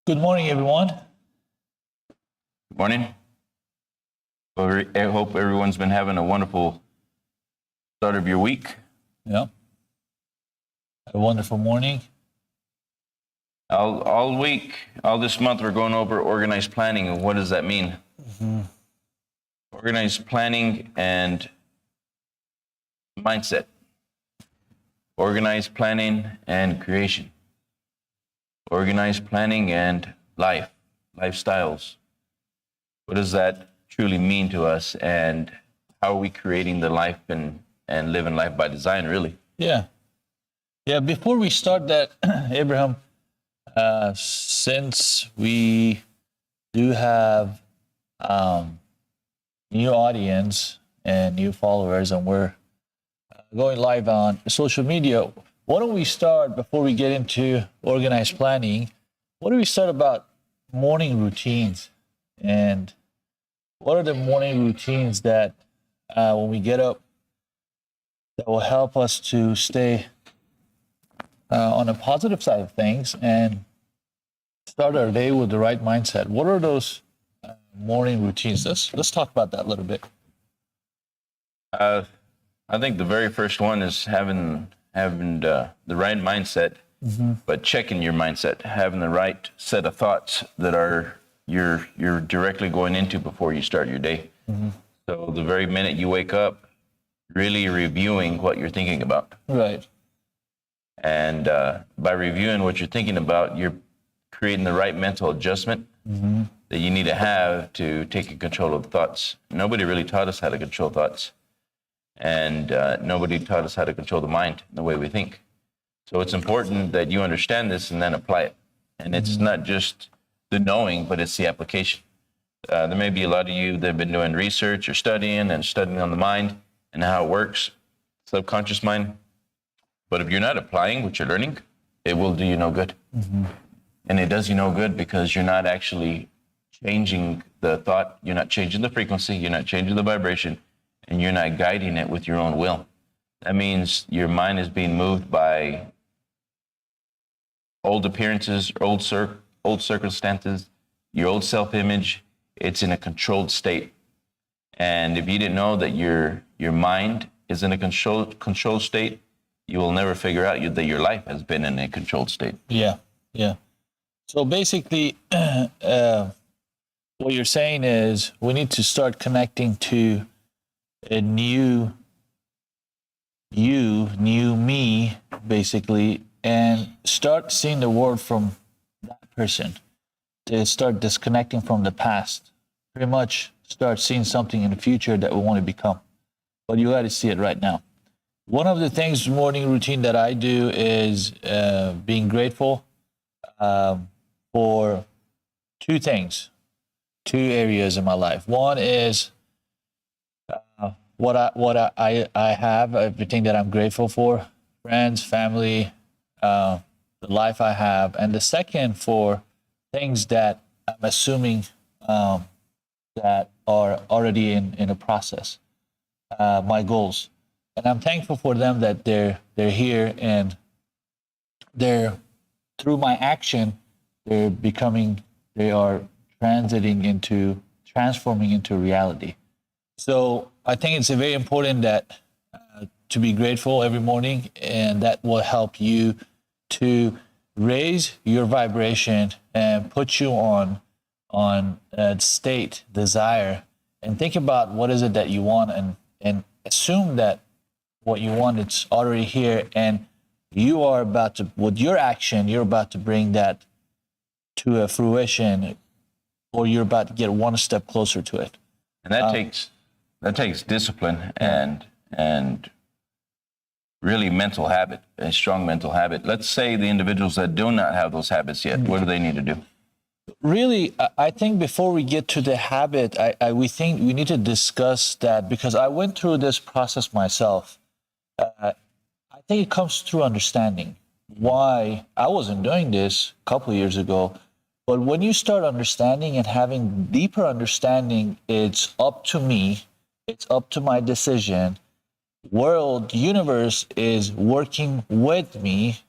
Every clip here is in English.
Good morning, everyone. Good morning. I hope everyone's been having a wonderful start of your week. Yeah. A wonderful morning. All week, all this month, we're going over organized planning. And what does that mean? Organized planning and mindset. Organized planning and creation. Organized planning and lifestyles. What does that truly mean to us, and how are we creating the life and living life by design, really? Yeah. Yeah. Before we start that, Abraham, since we do have new audience and new followers, and we're going live on social media, why don't we start, before we get into organized planning, why don't we start about morning routines? And what are the morning routines that when we get up, that will help us to stay on the positive side of things and start our day with the right mindset? What are those morning routines? Let's talk about that a little bit. I think the very first one is having the right mindset, but checking your mindset, having the right set of thoughts that are you're directly going into before you start your day. So the very minute you wake up, really reviewing what you're thinking about. Right. And by reviewing what you're thinking about, you're creating the right mental adjustment that you need to have to take control of thoughts. Nobody really taught us how to control thoughts. And nobody taught us how to control the mind, the way we think. So it's important that you understand this and then apply it. And it's not just the knowing, but it's the application. There may be a lot of you that have been doing research or studying on the mind and how it works, subconscious mind. But if you're not applying what you're learning, it will do you no good. And it does you no good because you're not actually changing the thought, you're not changing the frequency, you're not changing the vibration, and you're not guiding it with your own will. That means your mind is being moved by old appearances, old circumstances, your old self-image. It's in a controlled state. And if you didn't know that your mind is in a controlled state, you will never figure out that your life has been in a controlled state. Yeah. Yeah. So basically, what you're saying is we need to start connecting to a new me, basically, and start seeing the world from that person. To start disconnecting from the past. Pretty much start seeing something in the future that we want to become. But you got to see it right now. One of the things, morning routine, that I do is being grateful for two things, two areas in my life. One is what I have, everything that I'm grateful for, friends, family, the life I have. And the second, for things that I'm assuming that are already in a process, my goals. And I'm thankful for them that they're here, and they're, through my action, they are transforming into reality. So I think it's very important that to be grateful every morning, and that will help you to raise your vibration and put you on state, desire, and think about what is it that you want, and assume that what you want, it's already here, and you are about to, with your action, you're about to bring that to a fruition, or you're about to get one step closer to it. And that takes discipline and really mental habit, a strong mental habit. Let's say the individuals that do not have those habits yet, what do they need to do? Really, I think before we get to the habit, we think we need to discuss that, because I went through this process myself. I think it comes through understanding why I wasn't doing this a couple of years ago. But when you start understanding and having deeper understanding, it's up to me, it's up to my decision. Universe is working with me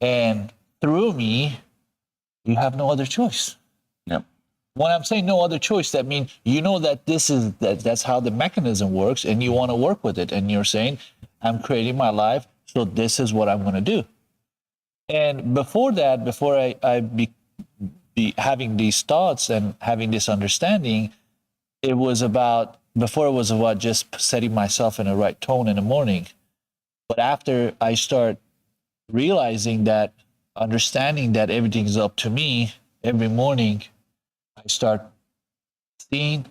and through me you have no other choice. Yep. When I'm saying no other choice, that means you know that that's how the mechanism works, and you want to work with it. And you're saying, I'm creating my life, so this is what I'm going to do. And before that, before I be having these thoughts and having this understanding, before it was about just setting myself in the right tone in the morning. But after I start realizing that, understanding that everything's up to me every morning, I start seeing,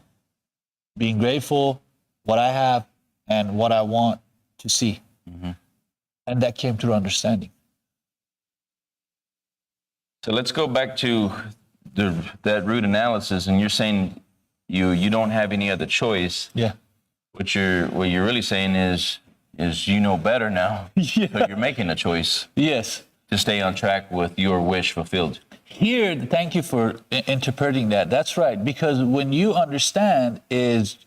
being grateful, what I have and what I want to see. Mm-hmm. And that came through understanding. So let's go back to that root analysis, and you're saying you don't have any other choice. Yeah. What you're really saying is you know better now. Yeah. So you're making a choice. Yes. To stay on track with your wish fulfilled. Here, thank you for interpreting that. That's right. Because when you understand is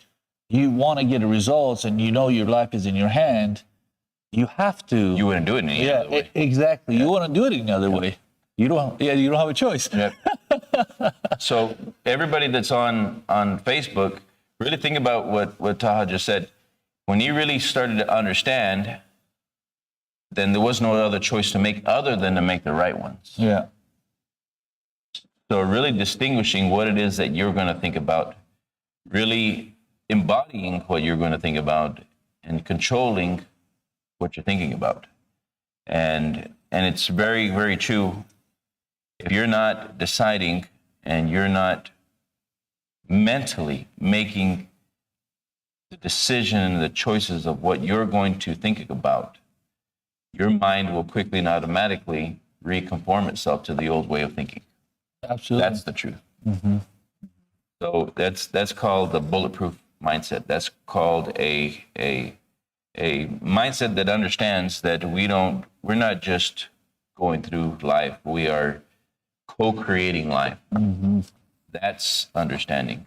you want to get results and you know your life is in your hand, you have to. You wouldn't do it any other way. Exactly. Yeah. You want to do it any other way. You don't have a choice. Yep. So everybody that's on Facebook, really think about what Taha just said. When you really started to understand, then there was no other choice to make other than to make the right ones. Yeah. So really distinguishing what it is that you're going to think about, really embodying what you're going to think about, and controlling what you're thinking about. And it's very, very true. If you're not deciding and you're not mentally making the decision and the choices of what you're going to think about, your mind will quickly and automatically reconform itself to the old way of thinking. Absolutely. That's the truth. Mm-hmm. So that's called the bulletproof mindset. That's called a mindset that understands that we're not just going through life. We are co-creating life. Mm-hmm. That's understanding.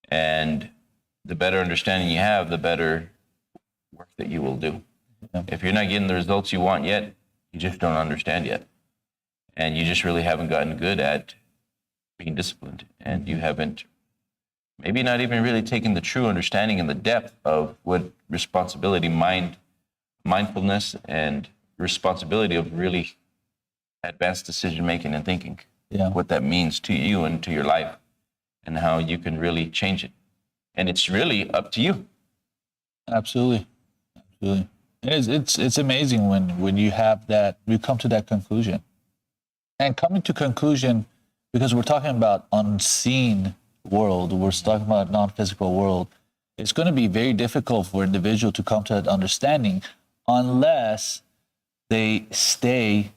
And the better understanding you have, the better work that you will do. Yeah. If you're not getting the results you want yet, you just don't understand yet. And you just really haven't gotten good at being disciplined. And you haven't maybe not even really taken the true understanding and the depth of what responsibility, mindfulness, and responsibility of really advanced decision-making and thinking. Yeah. What that means to you and to your life and how you can really change it. And it's really up to you. Absolutely. Absolutely. It's amazing when you have that, you come to that conclusion. And coming to conclusion, because we're talking about unseen world, we're talking about non-physical world, it's going to be very difficult for an individual to come to that understanding unless they stay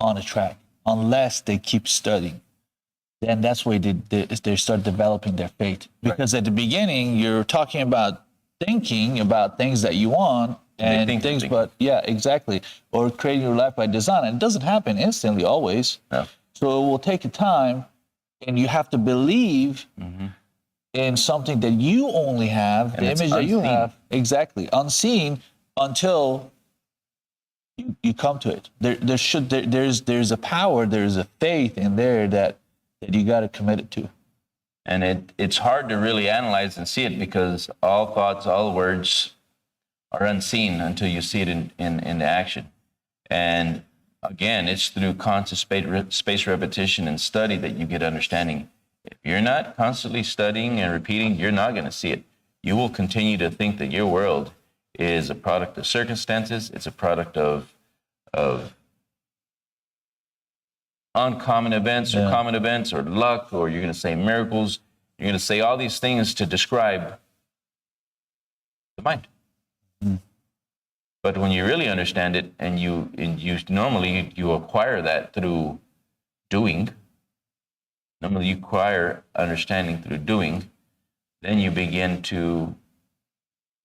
on a track, unless they keep studying. Then that's where they start developing their faith. Because at the beginning, you're talking about thinking about things that you want and things, but yeah, exactly. Or creating your life by design. And it doesn't happen instantly always. No. So it will take a time, and you have to believe in something that you only have, and the image that you have, exactly, unseen until you come to it. There's a power, there's a faith in there that you got to commit it to. And it's hard to really analyze and see it because all thoughts, all words are unseen until you see it in action. And again, it's through constant space repetition and study that you get understanding. If you're not constantly studying and repeating, you're not going to see it. You will continue to think that your world is a product of circumstances. It's a product of uncommon events or common events or luck, or you're going to say miracles. You're going to say all these things to describe the mind. Mm. But when you really understand it, and you normally acquire that through doing. Normally you acquire understanding through doing. Then you begin to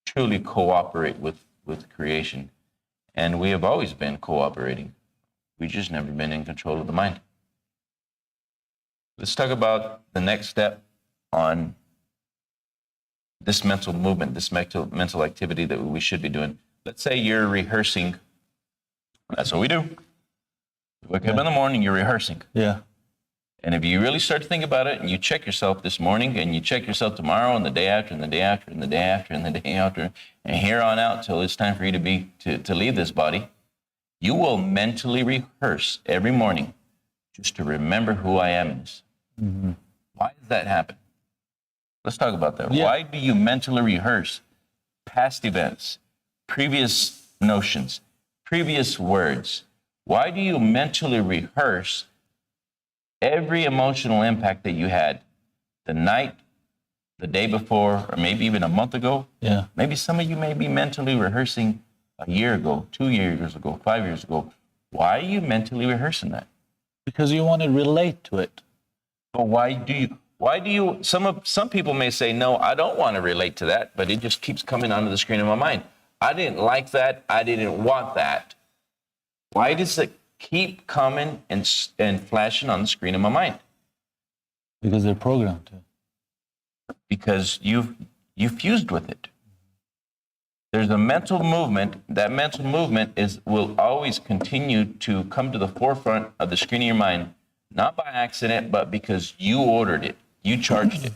truly cooperate with creation. And we have always been cooperating. We've just never been in control of the mind. Let's talk about the next step on this mental movement, this mental activity that we should be doing. Let's say you're rehearsing. That's what we do. You wake up in the morning, you're rehearsing. Yeah. And if you really start to think about it and you check yourself this morning and you check yourself tomorrow and the day after and the day after and the day after and the day after and here on out till it's time for you to leave this body, you will mentally rehearse every morning just to remember who I am. Mm-hmm. Why does that happen? Let's talk about that. Yeah. Why do you mentally rehearse past events, previous notions, previous words? Why do you mentally rehearse every emotional impact that you had the night, the day before, or maybe even a month ago? Yeah. Maybe some of you may be mentally rehearsing a year ago, 2 years ago, 5 years ago. Why are you mentally rehearsing that? Because you want to relate to it. But why do you, some people may say, no, I don't want to relate to that, but it just keeps coming onto the screen of my mind. I didn't like that. I didn't want that. Why does it keep coming and flashing on the screen of my mind? Because they're programmed to. Because you fused with it. There's a mental movement. That mental movement will always continue to come to the forefront of the screen of your mind, not by accident, but because you ordered it. You charged it.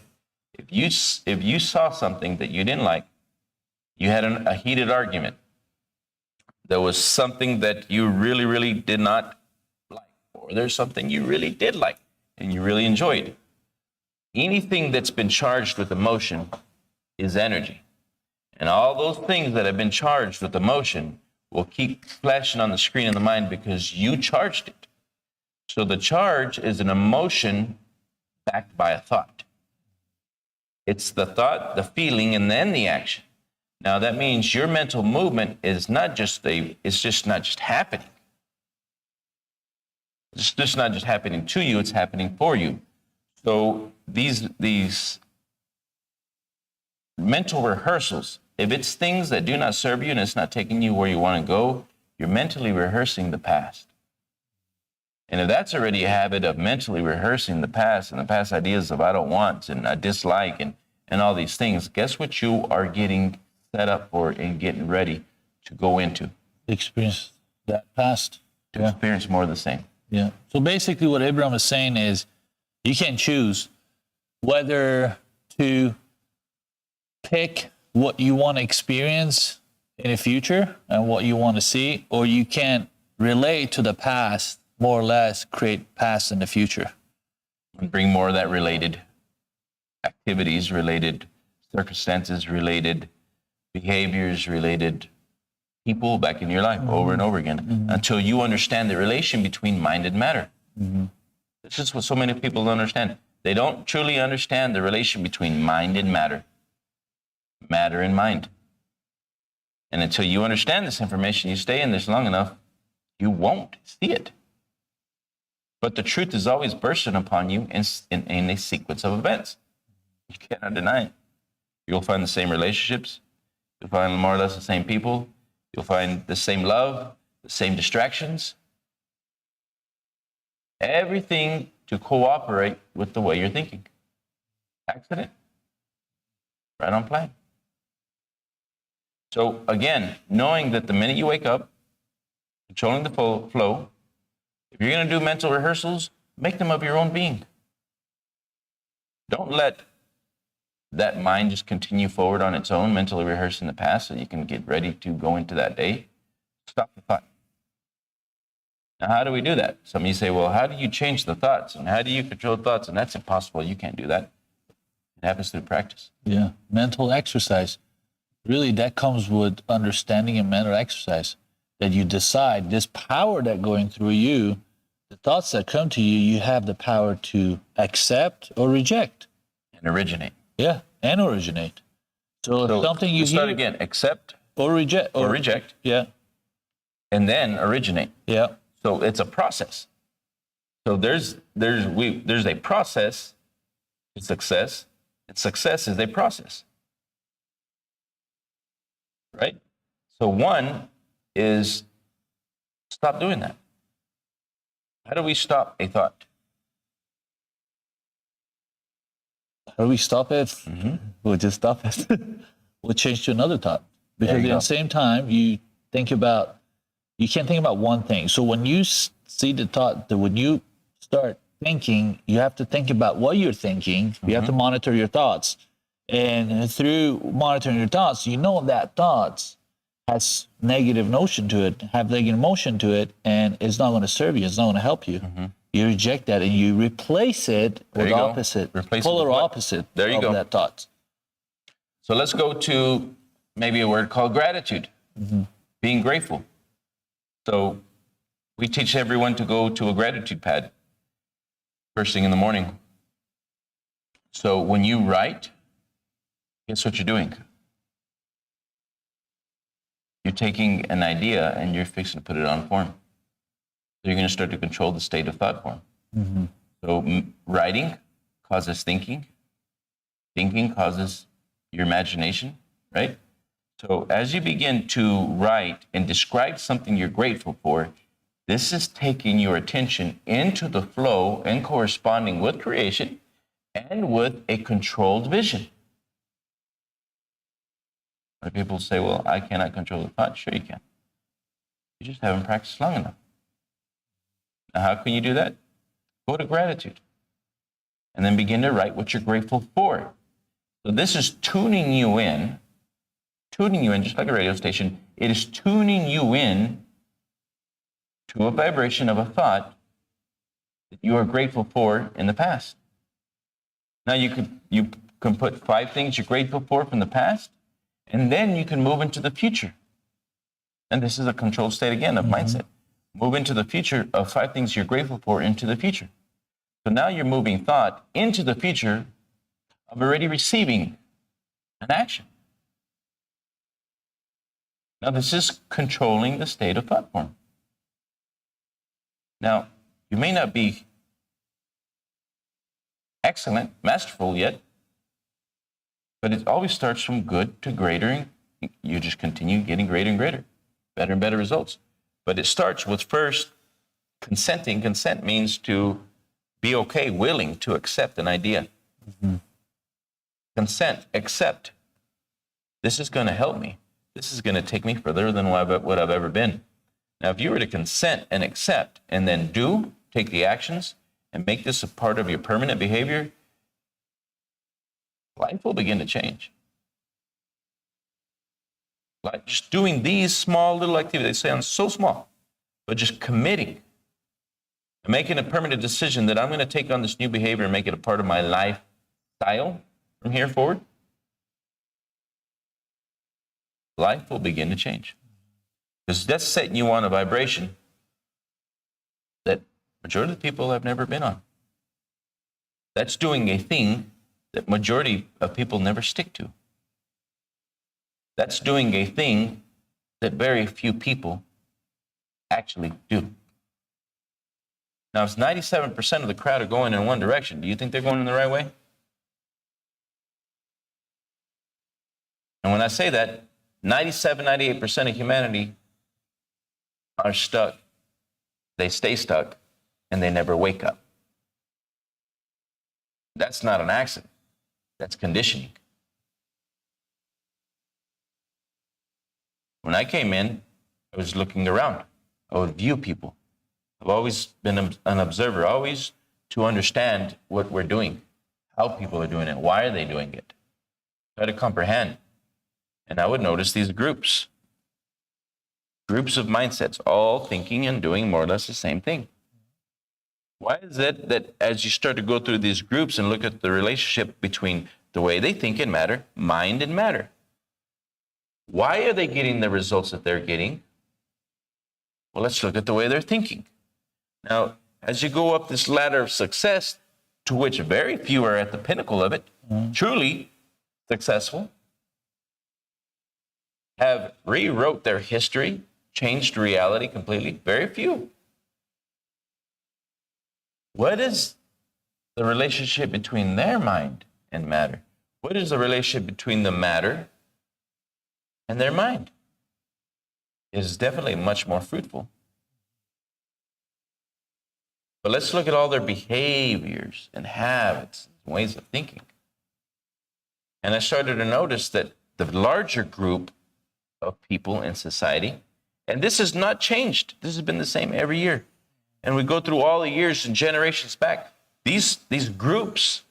If you saw something that you didn't like, you had a heated argument. There was something that you really, really did not like, or there's something you really did like and you really enjoyed. Anything that's been charged with emotion is energy. And all those things that have been charged with emotion will keep flashing on the screen of the mind because you charged it. So the charge is an emotion backed by a thought. It's the thought, the feeling, and then the action. Now that means your mental movement is not just happening. It's just not just happening to you, it's happening for you. So these mental rehearsals, if it's things that do not serve you and it's not taking you where you want to go, you're mentally rehearsing the past. And if that's already a habit of mentally rehearsing the past and the past ideas of I don't want and I dislike and all these things, guess what you are getting set up for and getting ready to go into? Experience that past. To experience more of the same. Yeah. So basically what Abraham is saying is you can choose whether to pick what you want to experience in the future and what you want to see, or you can relate to the past, more or less create past in the future. And bring more of that related activities, related circumstances, related behaviors, related people back in your life over and over again until you understand the relation between mind and matter. This is what so many people don't understand. They don't truly understand the relation between mind and matter, matter and mind. And until you understand this information, you stay in this long enough, you won't see it. But the truth is always bursting upon you in a sequence of events. You cannot deny it. You'll find the same relationships. You'll find more or less the same people. You'll find the same love, the same distractions. Everything to cooperate with the way you're thinking. Accident. Right on plan. So again, knowing that the minute you wake up, controlling the flow, if you're going to do mental rehearsals, make them of your own being. Don't let that mind just continue forward on its own, mentally rehearsing the past so you can get ready to go into that day. Stop the thought. Now, how do we do that? Some of you say, well, how do you change the thoughts? And how do you control thoughts? And that's impossible. You can't do that. It happens through practice. Yeah, mental exercise. Really, that comes with understanding and mental exercise. That you decide this power that going through you, the thoughts that come to you, you have the power to accept or reject. And originate. Yeah, and originate. So something you start hear, again, accept or reject. Or reject. Yeah. And then originate. Yeah. So it's a process. So there's a process to success, and success is a process. Right? So one is stop doing that. How do we stop a thought? How do we stop it? We'll just stop it. We'll change to another thought. Because at the same time, you can't think about one thing. So when you see the thought, that when you start thinking, you have to think about what you're thinking. You have to monitor your thoughts. And through monitoring your thoughts, you know that thoughts has negative notion to it, have negative emotion to it, and it's not going to serve you. It's not going to help you. You reject that and you replace it with opposite, polar opposite of that thought. So let's go to maybe a word called gratitude, being grateful. So we teach everyone to go to a gratitude pad first thing in the morning. So when you write, guess what you're doing? You're taking an idea and you're fixing to put it on form. So you're going to start to control the state of thought form. So writing causes thinking. Thinking causes your imagination, right? So as you begin to write and describe something you're grateful for, this is taking your attention into the flow and corresponding with creation and with a controlled vision. But people say, well, I cannot control the thought. Sure you can. You just haven't practiced long enough. Now, how can you do that? Go to gratitude. And then begin to write what you're grateful for. So this is tuning you in, just like a radio station. It is tuning you in to a vibration of a thought that you are grateful for in the past. Now you can put 5 things you're grateful for from the past, and then you can move into the future. And this is a controlled state again of mindset. Move into the future of 5 things you're grateful for into the future. So now you're moving thought into the future of already receiving an action. Now this is controlling the state of thought form. Now, you may not be excellent, masterful yet, but it always starts from good to greater, and you just continue getting greater and greater, better and better results. But it starts with first consenting. Consent means to be okay, willing to accept an idea. Consent, accept. This is going to help me. This is going to take me further than what I've ever been. Now, if you were to consent and accept and then take the actions and make this a part of your permanent behavior, life will begin to change. Like just doing these small little activities, they sound so small, but just committing and making a permanent decision that I'm going to take on this new behavior and make it a part of my lifestyle from here forward, life will begin to change. Because that's setting you on a vibration that majority of the people have never been on. That's doing a thing that majority of people never stick to. That's doing a thing that very few people actually do. Now, if 97% of the crowd are going in one direction, do you think they're going in the right way? And when I say that, 98% of humanity are stuck. They stay stuck, and they never wake up. That's not an accident. That's conditioning. When I came in, I was looking around. I would view people. I've always been an observer, always to understand what we're doing, how people are doing it, why are they doing it. Try to comprehend. And I would notice these groups of mindsets, all thinking and doing more or less the same thing. Why is it that as you start to go through these groups and look at the relationship between the way they think and matter, mind and matter, why are they getting the results that they're getting? Well, let's look at the way they're thinking. Now, as you go up this ladder of success, to which very few are at the pinnacle of it, truly successful, have rewrote their history, changed reality completely, very few. What is the relationship between their mind and matter? What is the relationship between the matter and their mind? It is definitely much more fruitful. But let's look at all their behaviors and habits and ways of thinking. And I started to notice that the larger group of people in society, and this has not changed. This has been the same every year. and we go through all the years and generations back, these groups,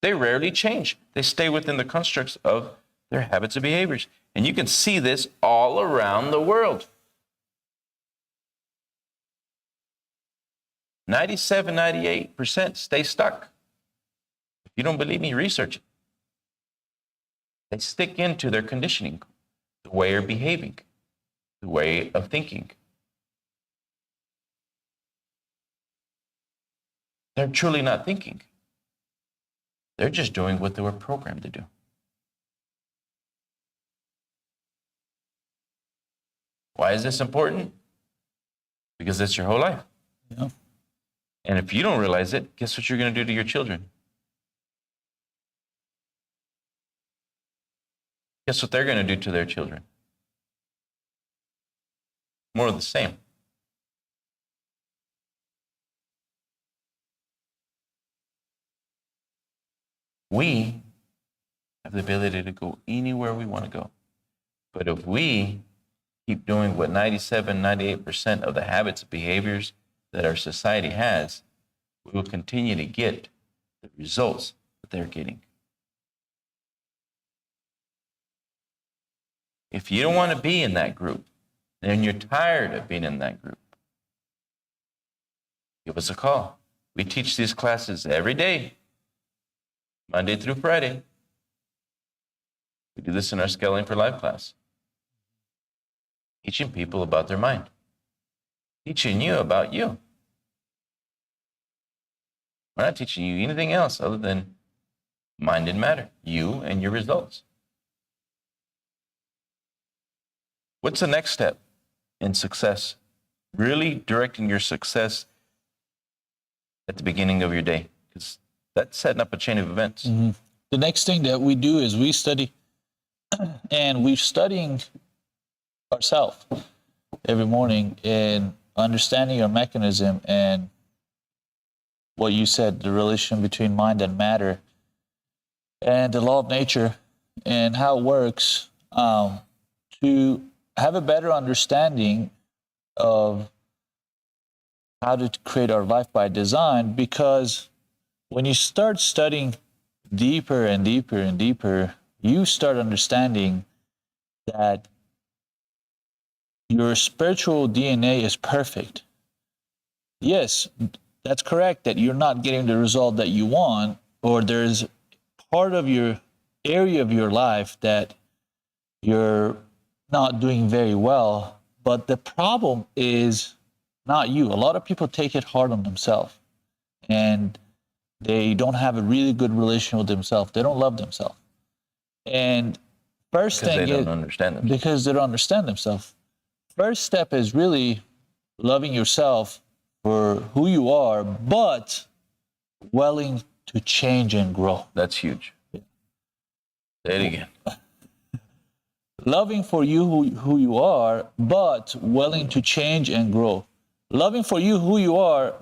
they rarely change. They stay within the constructs of their habits and behaviors. And you can see this all around the world. 97, 98% stay stuck. If you don't believe me, research it. They stick into their conditioning, the way of behaving, the way of thinking. They're truly not thinking. They're just doing what they were programmed to do. Why is this important? Because it's your whole life. Yeah. And if you don't realize it, guess what you're going to do to your children? Guess what they're going to do to their children? More of the same. We have the ability to go anywhere we want to go. But if we keep doing what 97, 98% of the habits and behaviors that our society has, we will continue to get the results that they're getting. If you don't want to be in that group, and you're tired of being in that group, give us a call. We teach these classes every day, Monday through Friday. We do this in our Scaling for Life class. Teaching people about their mind. Teaching you about you. We're not teaching you anything else other than mind and matter, you and your results. What's the next step in success? Really directing your success at the beginning of your day, because that's setting up a chain of events. Mm-hmm. The next thing that we do is we study, and we're studying ourselves every morning and understanding our mechanism and what you said, the relation between mind and matter and the law of nature and how it works, to have a better understanding of how to create our life by design. Because when you start studying deeper and deeper and deeper, you start understanding that your spiritual DNA is perfect. Yes, that's correct that you're not getting the result that you want, or there's part of your area of your life that you're not doing very well. But the problem is not you. A lot of people take it hard on themselves, and they don't have a really good relation with themselves. They don't love themselves. And first thing is because they don't understand themselves. First step is really loving yourself for who you are, but willing to change and grow. That's huge. Say it again. Loving for you who you are, but willing to change and grow. Loving for you who you are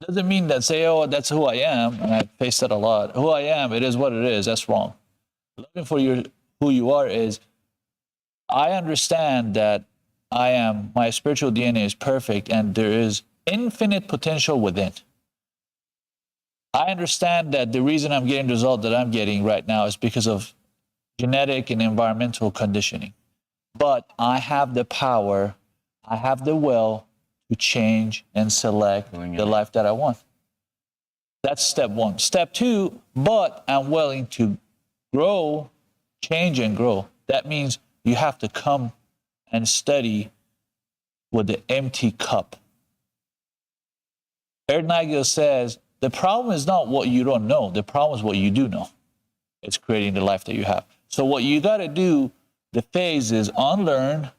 doesn't mean that say, oh, that's who I am. And I face that a lot. Who I am, it is what it is. That's wrong. Loving for who you are is, I understand that my spiritual DNA is perfect and there is infinite potential within. I understand that the reason I'm getting the result that I'm getting right now is because of genetic and environmental conditioning. But I have the power, I have the will to change and select the life that I want. That's step one. Step two, but I'm willing to grow, change and grow. That means you have to come and study with the empty cup. Eric Nagel says, the problem is not what you don't know. The problem is what you do know. It's creating the life that you have. So what you got to do, the phase is unlearn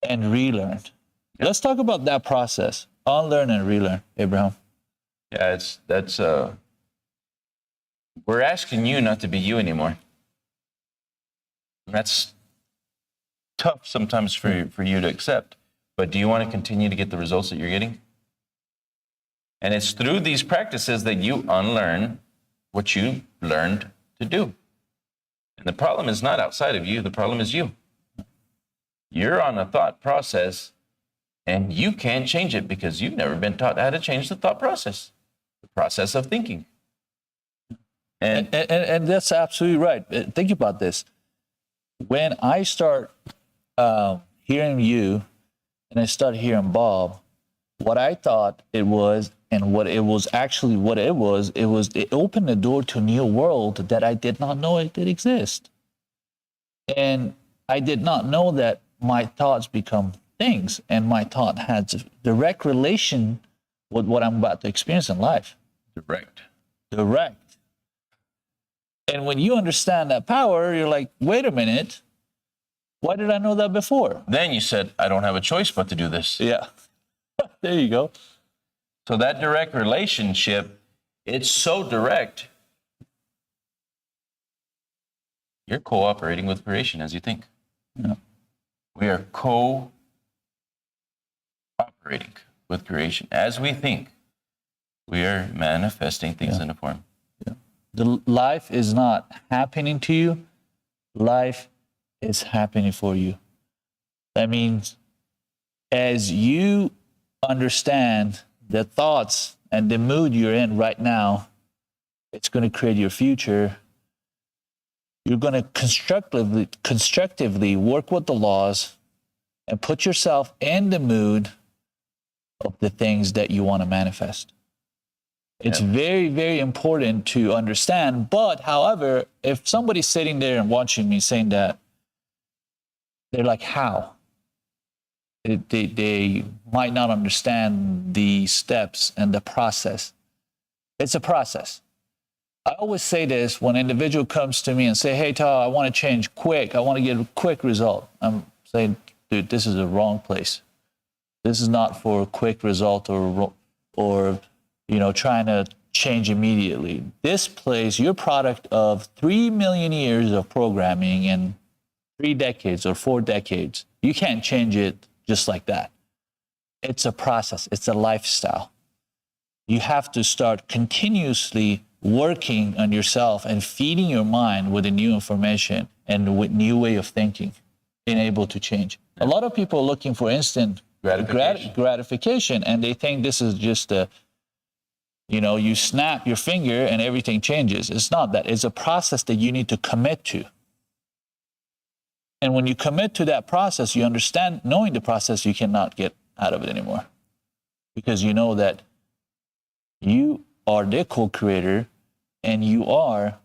and relearn. Yep. Let's talk about that process. Unlearn and relearn, Abraham. Yeah, we're asking you not to be you anymore. That's tough sometimes for you to accept. But do you want to continue to get the results that you're getting? And it's through these practices that you unlearn what you learned to do. And the problem is not outside of you. The problem is you. You're on a thought process And you can't change it because you've never been taught how to change the thought process, the process of thinking. And that's absolutely right. Think about this. When I start hearing you and I start hearing Bob, what I thought it was and what it was actually what it opened the door to a new world that I did not know it did exist. And I did not know that my thoughts become things, and my thought has a direct relation with what I'm about to experience in life. Direct. And when you understand that power, you're like, wait a minute, why did I know that before? Then you said, I don't have a choice but to do this. Yeah. There you go. So that direct relationship, it's so direct. You're cooperating with creation as you think. Yeah. We are cooperating with creation. As we think, we are manifesting things in a form. Yeah. The life is not happening to you. Life is happening for you. That means as you understand the thoughts and the mood you're in right now, it's going to create your future. You're going to constructively work with the laws and put yourself in the mood of the things that you want to manifest. It's very, very important to understand. But, however, if somebody's sitting there and watching me saying that, they're like, how? They might not understand the steps and the process. It's a process. I always say this when an individual comes to me and say, hey, Tal, I want to change quick. I want to get a quick result. I'm saying, dude, this is the wrong place. This is not for a quick result or trying to change immediately. This place, you're a product of 3 million years of programming in 3 decades or 4 decades. You can't change it just like that. It's a process. It's a lifestyle. You have to start continuously working on yourself and feeding your mind with the new information and with new way of thinking and able to change. A lot of people are looking for instant gratification, and they think this is just you snap your finger and everything changes. It's not that. It's a process that you need to commit to. And when you commit to that process, you understand, knowing the process, you cannot get out of it anymore. Because you know that you are the co-creator and you are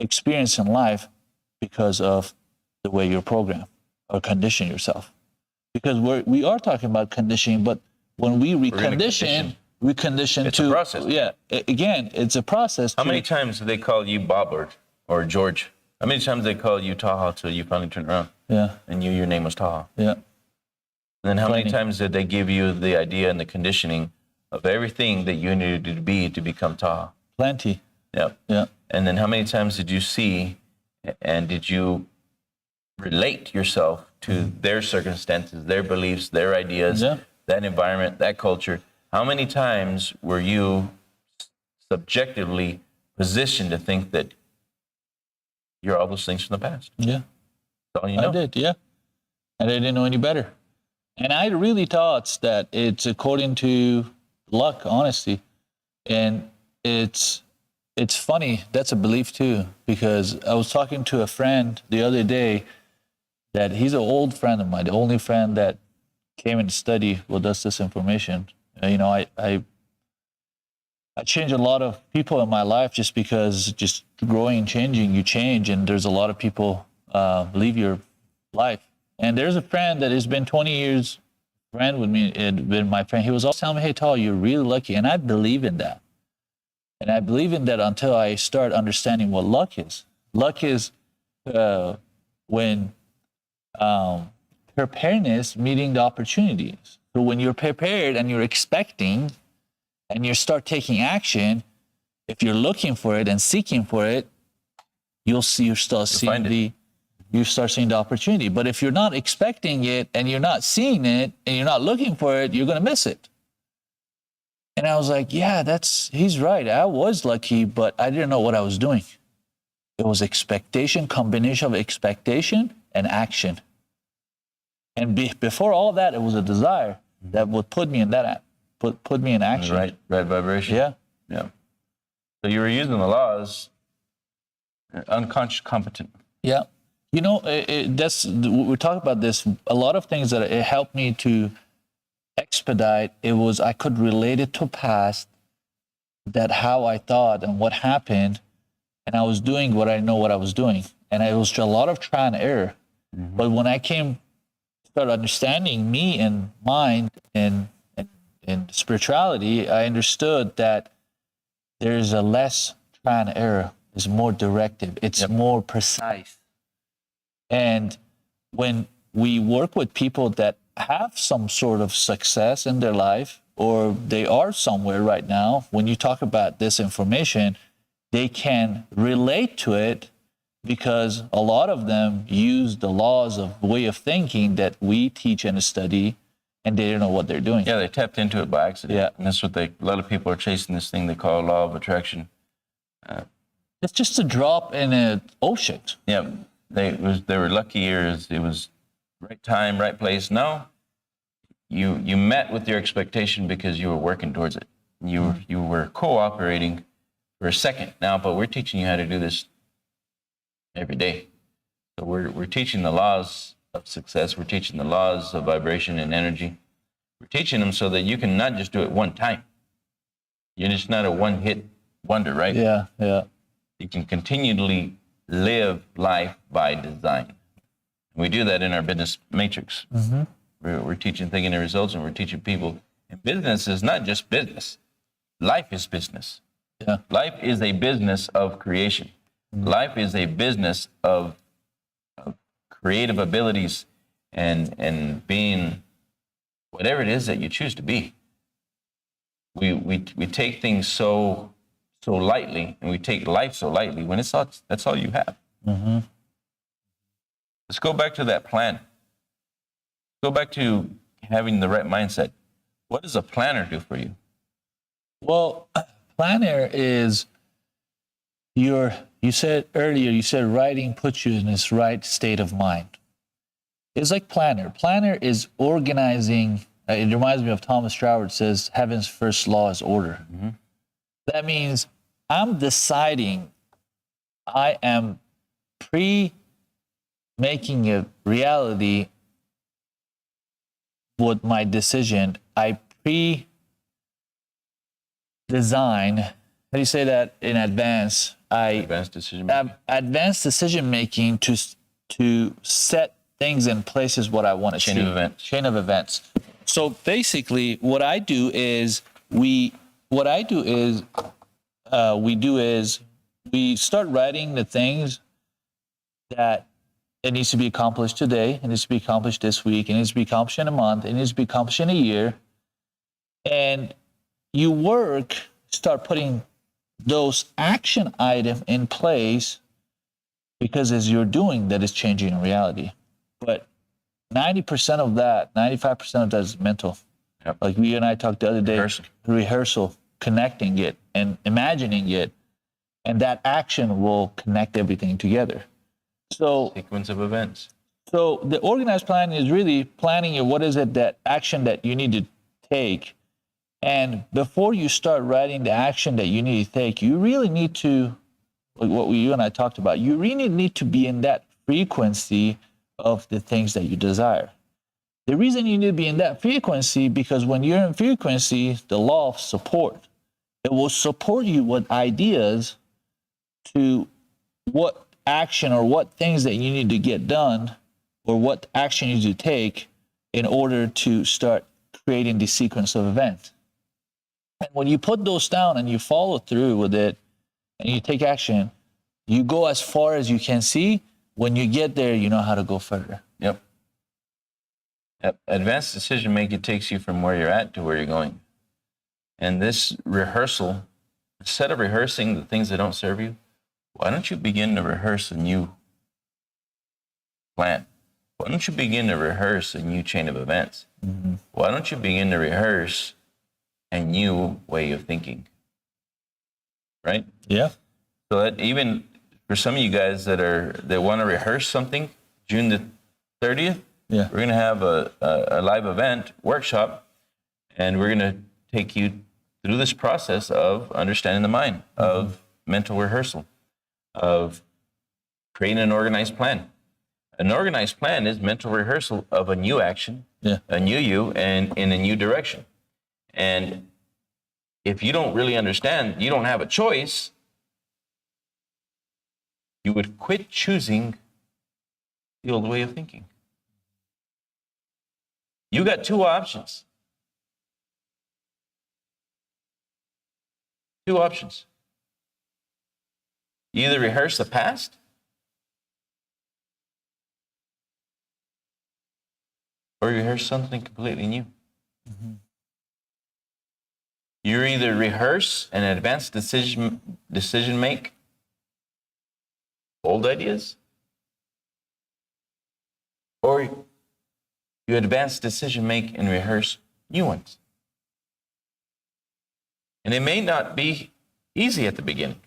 experiencing life because of the way you're programmed or condition yourself. Because we are talking about conditioning, but when we recondition, we condition it's to... It's a process. Yeah, again, it's a process. How many times do they call you Bob or George? How many times they called you Taha till you finally turned around? Yeah. And your name was Taha? Yeah. And then how many times did they give you the idea and the conditioning of everything that you needed to be to become Taha? Plenty. Yeah. Yeah. And then how many times did you see and did you relate yourself to their circumstances, their beliefs, their ideas, that environment, that culture? How many times were you subjectively positioned to think that you're all those things from the past? Yeah. That's all you know. I did, yeah. And I didn't know any better. And I really thought that it's according to luck, honestly. And it's funny, that's a belief too, because I was talking to a friend the other day that he's an old friend of mine, the only friend that came and study with us this information. I changed a lot of people in my life just because just growing and changing, you change, and there's a lot of people leave your life. And there's a friend that has been 20 years friend with me, and been my friend. He was always telling me, hey, Tal, you're really lucky. And I believe in that. And I believe in that until I start understanding what luck is. Luck is when preparedness meeting the opportunities. So when you're prepared and you're expecting, and you start taking action, if you're looking for it and seeking for it, you start seeing the opportunity. But if you're not expecting it and you're not seeing it and you're not looking for it, you're going to miss it. And I was like, yeah, he's right. I was lucky, but I didn't know what I was doing. It was expectation, combination of expectation and action. And before all that, it was a desire. that would put me in that put me in action. Right vibration. Yeah. Yeah. So you were using the laws, unconscious competent. Yeah. You know, that's we talk about this. A lot of things that it helped me to expedite. It was I could relate it to past, that how I thought and what happened, and I was doing what I know what I was doing, and it was a lot of trial and error. But when I started understanding me and mind and spirituality, I understood that there's a less trial and error. It's more directive. It's more precise. And when we work with people that have some sort of success in their life, or they are somewhere right now, when you talk about this information, they can relate to it because a lot of them use the laws of way of thinking that we teach and study, and they don't know what they're doing. Yeah, they tapped into it by accident. Yeah. And that's what a lot of people are chasing, this thing they call law of attraction. It's just a drop in an ocean. Yeah, they were lucky years. It was right time, right place. No, you met with your expectation because you were working towards it. You were cooperating for a second now, but we're teaching you how to do this every day. So we're teaching the laws of success. We're teaching the laws of vibration and energy. We're teaching them so that you can not just do it one time. You're just not a one-hit wonder, right? Yeah. You can continually live life by design. We do that in our business matrix. We're teaching thinking and results, and we're teaching people. And business is not just business. Life is business. Yeah. Life is a business of creation. Life is a business of creative abilities and being whatever it is that you choose to be. We take things so lightly, and we take life so lightly when that's all you have. Let's go back to that plan. Go back to having the right mindset. What does a planner do for you? Well, planner is you said earlier, writing puts you in this right state of mind. It's like planner. Planner is organizing. It reminds me of Thomas Troward says, heaven's first law is order. That means I'm deciding, I am making a reality with my decision. I design, how do you say that in advance? Advanced decision making. Advanced decision making to set things in places what I want to see. Chain of events. So basically, what I do is we start writing the things that it needs to be accomplished today. It needs to be accomplished this week. It needs to be accomplished in a month. It needs to be accomplished in a year. And you start putting those action items in place, because as you're doing that is changing in reality. But 90% of that, 95% of that is mental. Yep. Like you and I talked the other day, rehearsal, connecting it and imagining it, and that action will connect everything together. So sequence of events. So the organized plan is really planning what is it, that action that you need to take. And before you start writing the action that you need to take, you really need to, like what you and I talked about, you really need to be in that frequency of the things that you desire. The reason you need to be in that frequency, because when you're in frequency, the law of support, it will support you with ideas to what action or what things that you need to get done, or what action you need to take in order to start creating the sequence of events. And when you put those down and you follow through with it and you take action, you go as far as you can see. When you get there, you know how to go further. Yep. Advanced decision making takes you from where you're at to where you're going. And this rehearsal, instead of rehearsing the things that don't serve you, why don't you begin to rehearse a new plan? Why don't you begin to rehearse a new chain of events? Why don't you begin to rehearse a new way of thinking? Right? Yeah. So that even for some of you guys that want to rehearse something, June the 30th, yeah, we're going to have a live event workshop And we're going to take you through this process of understanding the mind, of mental rehearsal, of creating an organized plan. An organized plan is mental rehearsal of a new action, a new you, and in a new direction. And if you don't really understand, you don't have a choice, you would quit choosing the old way of thinking. You got two options. Two options. You either rehearse the past or you rehearse something completely new. You either rehearse and advanced decision make old ideas, or you advance decision make and rehearse new ones. And it may not be easy at the beginning.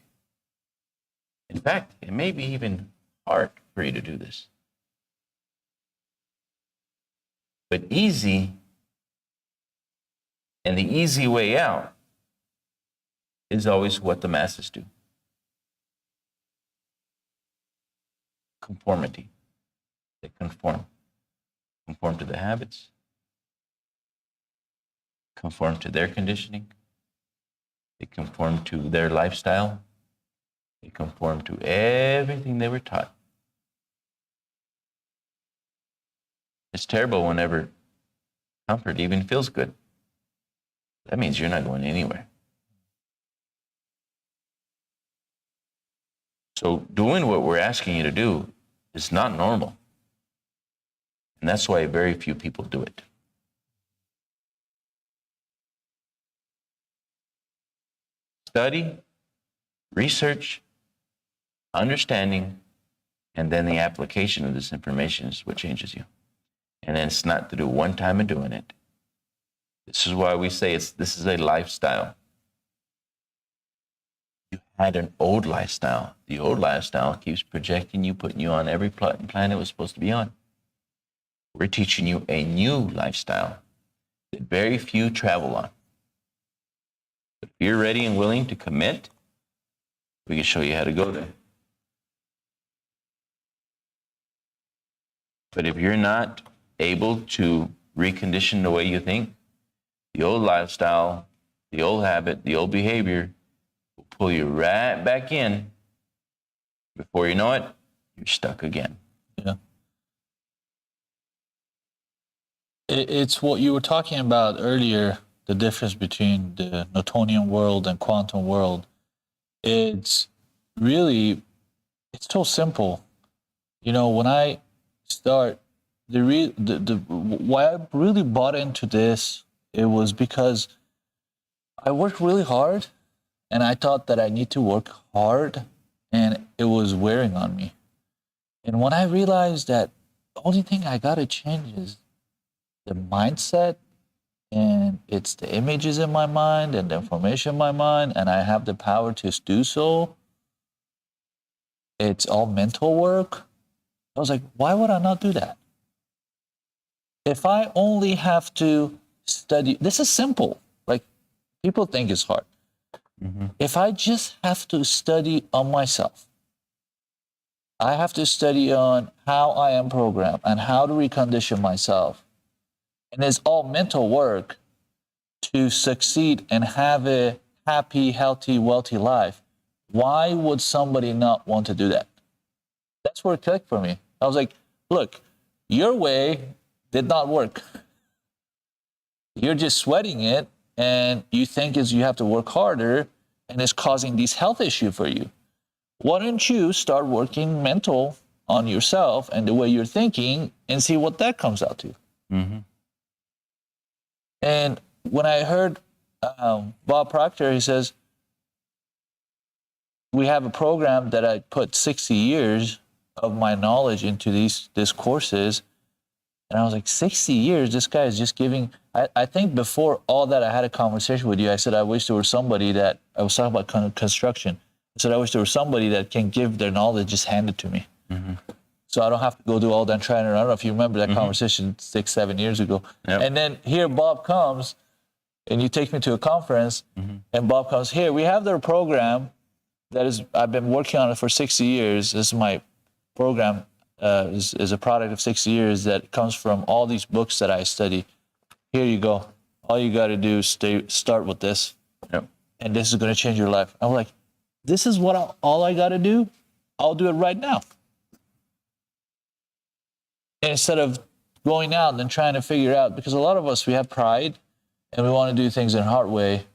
In fact, it may be even hard for you to do this. But easy, and the easy way out, is always what the masses do. Conformity. They conform. Conform to the habits. Conform to their conditioning. They conform to their lifestyle. They conform to everything they were taught. It's terrible whenever comfort even feels good. That means you're not going anywhere. So doing what we're asking you to do is not normal. And that's why very few people do it. Study, research, understanding, and then the application of this information is what changes you. And then it's not to do one time of doing it. This is why we say this is a lifestyle. You had an old lifestyle. The old lifestyle keeps projecting you, putting you on every planet it was supposed to be on. We're teaching you a new lifestyle that very few travel on. But if you're ready and willing to commit, we can show you how to go there. But if you're not able to recondition the way you think, the old lifestyle, the old habit, the old behavior will pull you right back in. Before you know it, you're stuck again. Yeah. It's what you were talking about earlier, the difference between the Newtonian world and quantum world. It's so simple. You know, when I start, why I really bought into this, it was because I worked really hard and I thought that I need to work hard and it was wearing on me. And when I realized that the only thing I got to change is the mindset, and it's the images in my mind and the information in my mind, and I have the power to do so. It's all mental work. I was like, why would I not do that? If I only have to study, this is simple. Like, people think it's hard. Mm-hmm. If I just have to study on myself, I have to study on how I am programmed and how to recondition myself. And it's all mental work to succeed and have a happy, healthy, wealthy life. Why would somebody not want to do that? That's where it clicked for me. I was like, look, your way did not work. You're just sweating it, and you think you have to work harder, and it's causing these health issues for you. Why don't you start working mental on yourself and the way you're thinking and see what that comes out to? Mm-hmm. And when I heard Bob Proctor, he says, we have a program that I put 60 years of my knowledge into these courses. And I was like, 60 years? This guy is just giving. I think before all that, I had a conversation with you. I said, I wish there was somebody that, I was talking about construction. I said, I wish there was somebody that can give their knowledge, just hand it to me. Mm-hmm. So I don't have to go do all that training. I don't know if you remember that conversation 6-7 years ago. Yep. And then here Bob comes and you take me to a conference, and Bob comes, here, we have their program that is, I've been working on it for 60 years. This is my program, is a product of 60 years that comes from all these books that I study. Here you go. All you got to do is start with this. Yep. And this is going to change your life. I'm like, this is what all I got to do? I'll do it right now. Instead of going out and trying to figure out, because a lot of us, we have pride and we want to do things in a hard way.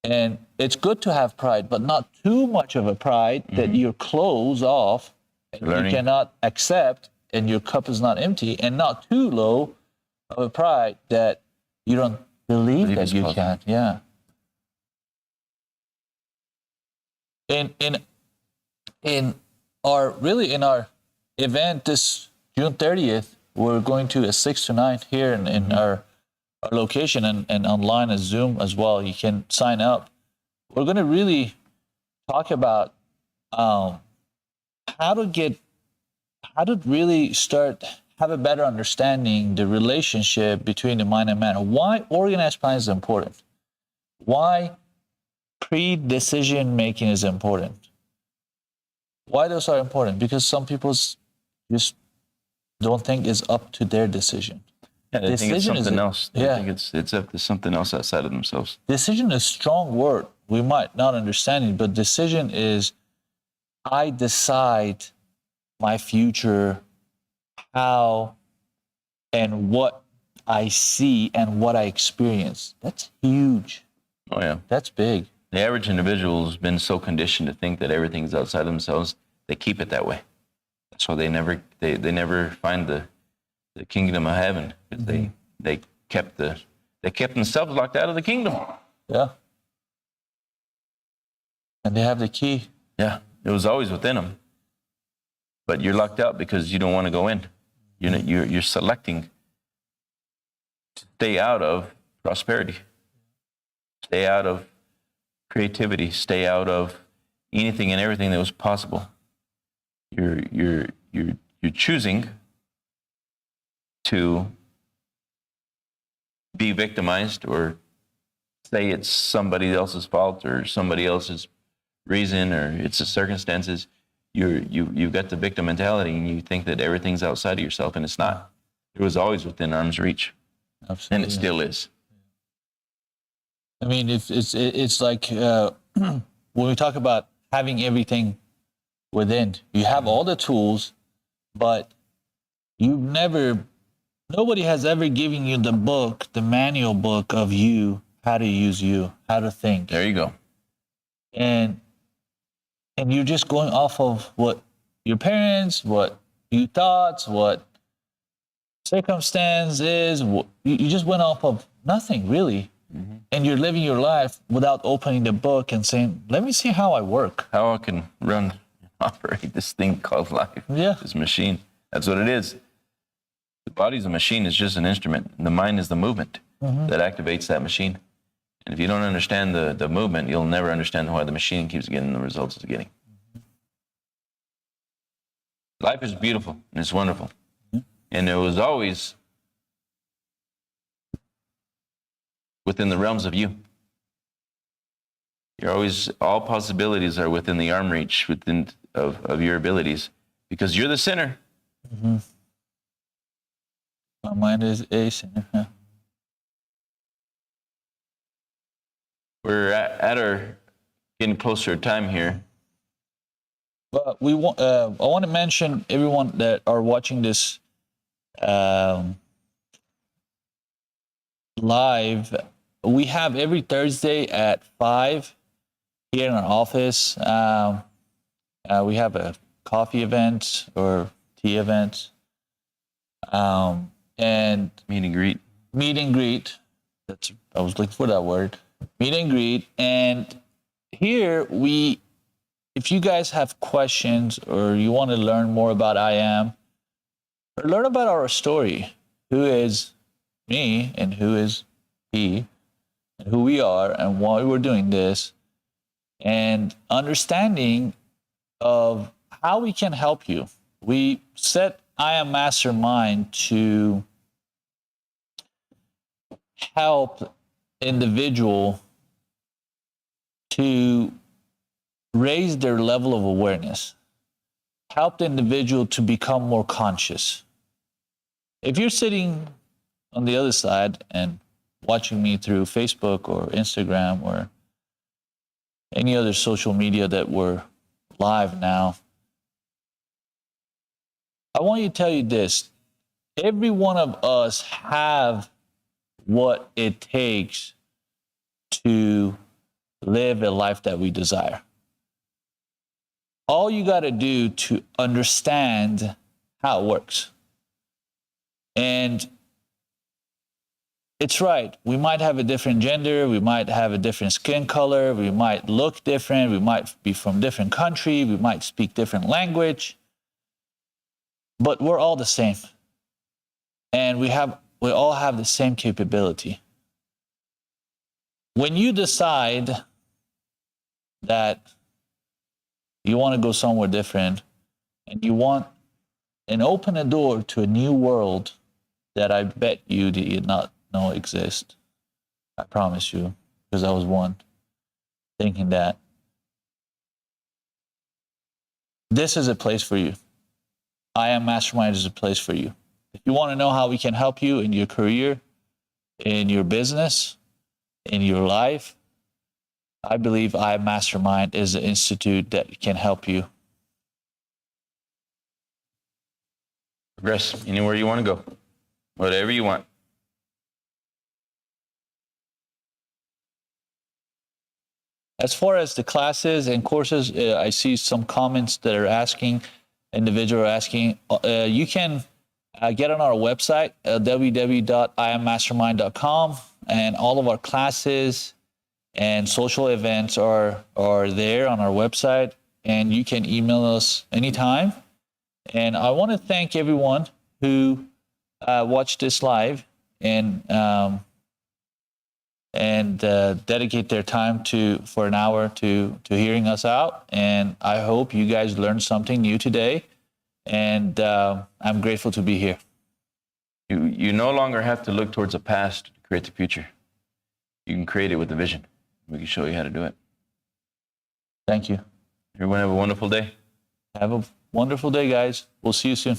And it's good to have pride, but not too much of a pride that you're closed off and you cannot accept and your cup is not empty, and not too low of a pride that you don't believe that you can. Yeah. In our event this June 30th, we're going to a 6 to 9 here in our location, and online as Zoom as well. You can sign up. We're going to really talk about how to really start have a better understanding the relationship between the mind and matter. Why organized planning is important. Why pre-decision making is important. Why those are important? Because some people just don't think it's up to their decision. Yeah, they think it's something else. They think it's up to something else outside of themselves. Decision is a strong word. We might not understand it, but decision is, I decide my future, how and what I see and what I experience. That's huge. Oh, yeah. That's big. The average individual has been so conditioned to think that everything's outside themselves, they keep it that way. So they never find the kingdom of heaven, because they kept themselves locked out of the kingdom. Yeah. And they have the key. Yeah, it was always within them, but you're locked out because you don't want to go in. You're selecting to stay out of prosperity, stay out of creativity, stay out of anything and everything that was possible. You're choosing to be victimized or say it's somebody else's fault or somebody else's reason or it's the circumstances. You've got the victim mentality and you think that everything's outside of yourself, and it's not. It was always within arm's reach. Absolutely. And it still is. I mean, it's like when we talk about having everything within, you have all the tools, but nobody has ever given you the manual book of how to use how to think. There you go. And you're just going off of what your parents, what you thought, what circumstance is. You just went off of nothing, really. Mm-hmm. And you're living your life without opening the book and saying, let me see how I work. How I can operate this thing called life. Yeah. This machine. That's what it is. The body's a machine. It's just an instrument. The mind is the movement that activates that machine. And if you don't understand the movement, you'll never understand why the machine keeps getting the results it's getting. Life is beautiful and it's wonderful. And it was always within the realms of you. All possibilities are within the arm reach of your abilities, because you're the sinner. Mm-hmm. My mind is a sinner. Yeah. We're at our getting closer to time here. But I want to mention everyone that are watching this live. We have every Thursday at 5 here in our office. We have a coffee event or tea event, and meet and greet. Meet and greet. I was looking for that word. Meet and greet. And here if you guys have questions or you want to learn more about I Am, or learn about our story, who is me and who is he, and who we are and why we're doing this, and understanding of how we can help you. We set I Am Mastermind to help individual to raise their level of awareness, help the individual to become more conscious. If you're sitting on the other side and watching me through Facebook or Instagram or any other social media that we're live now, I want you to tell you this. Every one of us have what it takes to live a life that we desire. All you got to do to understand how it works. And it's right. We might have a different gender. We might have a different skin color. We might look different. We might be from different country. We might speak different language. But we're all the same. And we all have the same capability. When you decide that you want to go somewhere different and you want and open a door to a new world that I bet you did not know exist. I promise you, because I was one thinking that this is a place for you. I Am Mastermind is a place for you. If you want to know how we can help you in your career, in your business, in your life, I believe I Am Mastermind is an institute that can help you. Progress anywhere you want to go, whatever you want. As far as the classes and courses, I see some comments that are asking, individual are asking, you can get on our website, www.iammastermind.com, and all of our classes and social events are there on our website, and you can email us anytime. And I want to thank everyone who watched this live and dedicate their time for an hour to hearing us out. And I hope you guys learned something new today. And I'm grateful to be here. You no longer have to look towards the past to create the future. You can create it with a vision. We can show you how to do it. Thank you. Everyone have a wonderful day. Have a wonderful day, guys. We'll see you soon.